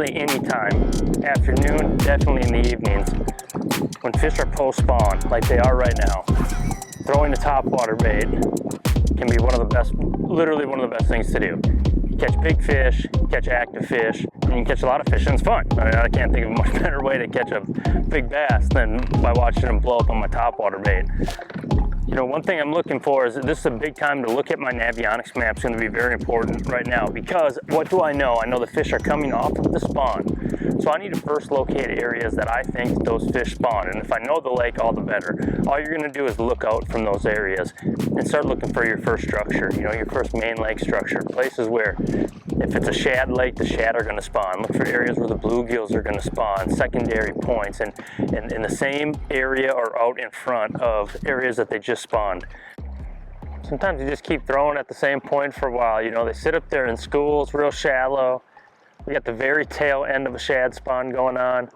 really any time. Afternoon, definitely in the evenings. When fish are post-spawn, like they are right now, throwing a topwater bait can be one of the best, literally one of the best things to do. You catch big fish, catch active fish, and you can catch a lot of fish, and it's fun. I mean, I can't think of a much better way to catch a big bass than by watching them blow up on my topwater bait. You know, one thing I'm looking for is that this is a big time to look at my Navionics map. It's going to be very important right now, because what do I know? I know the fish are coming off of the spawn. So I need to first locate areas that I think those fish spawn. And if I know the lake, all the better. All you're going to do is look out from those areas and start looking for your first structure, you know, your first main lake structure. Places where, if it's a shad lake, the shad are going to spawn. Look for areas where the bluegills are going to spawn, secondary points, and in the same area or out in front of areas that they just spawned. Sometimes you just keep throwing at the same point for a while. You know, they sit up there in schools, real shallow. We got the very tail end of a shad spawn going on,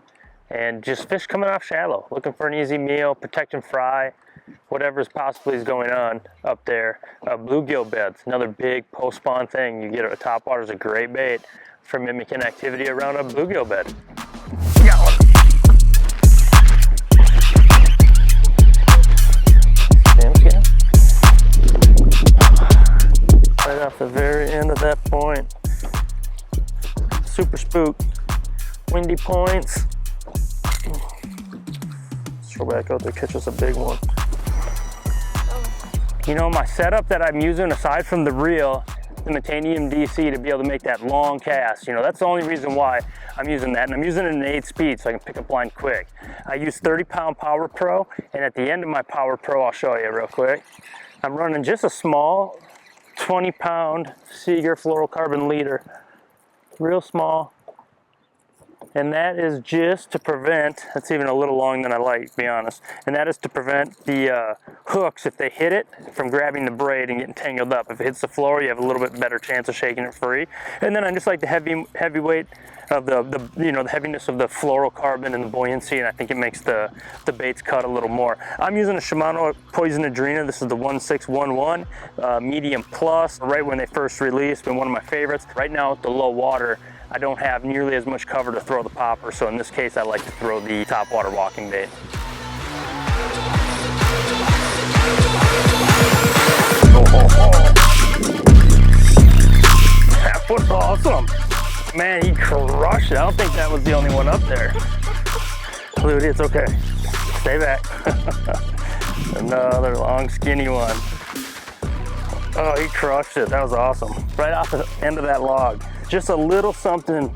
and just fish coming off shallow, looking for an easy meal, protect and fry, whatever's possibly is going on up there. Bluegill beds, another big post-spawn thing. You get a topwater is a great bait for mimicking activity around a bluegill bed. Got one. Right off the very end of that point. Super spook. Windy points. Let's go back out there, catch us a big one. You know, my setup that I'm using, aside from the reel, the Metanium DC, to be able to make that long cast, you know, that's the only reason why I'm using that. And I'm using it in 8 speed so I can pick up line quick. I use 30-pound Power Pro, and at the end of my Power Pro, I'll show you real quick, I'm running just a small 20-pound Seeger fluorocarbon leader, real small. And that is just to prevent, that's even a little long than I like, to be honest, and that is to prevent the hooks, if they hit it, from grabbing the braid and getting tangled up. If it hits the floor, you have a little bit better chance of shaking it free. And then I just like the heavy weight of the you know, the heaviness of the fluorocarbon and the buoyancy, and I think it makes the baits cut a little more. I'm using a Shimano Poison Adrena. This is the 1611 medium plus, right when they first released, been one of my favorites. Right now at the low water, I don't have nearly as much cover to throw the popper, so in this case I like to throw the topwater walking bait. That was awesome. Man, he crushed it. I don't think that was the only one up there. Ludi, it's okay. Stay back. Another long, skinny one. Oh, he crushed it. That was awesome. Right off the end of that log. Just a little something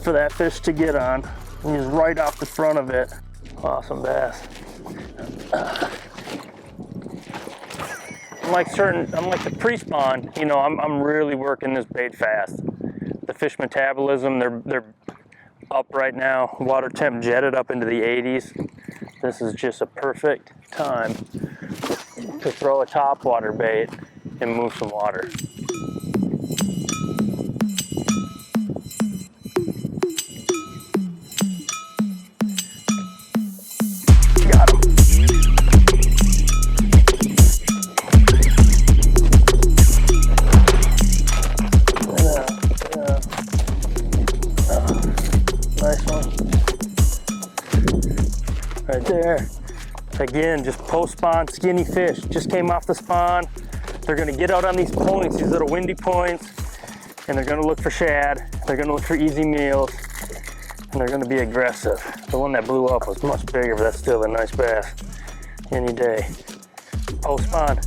for that fish to get on. And he's right off the front of it. Awesome bass. Unlike the pre-spawn, you know, I'm really working this bait fast. The fish metabolism, they're up right now. Water temp jetted up into the 80s. This is just a perfect time to throw a topwater bait and move some water. Got him. Nice one. Right there. Again, just post-spawn skinny fish. Just came off the spawn. They're gonna get out on these points, these little windy points, and they're gonna look for shad. They're gonna look for easy meals, and they're gonna be aggressive. The one that blew up was much bigger, but that's still a nice bass any day. Post-spawn.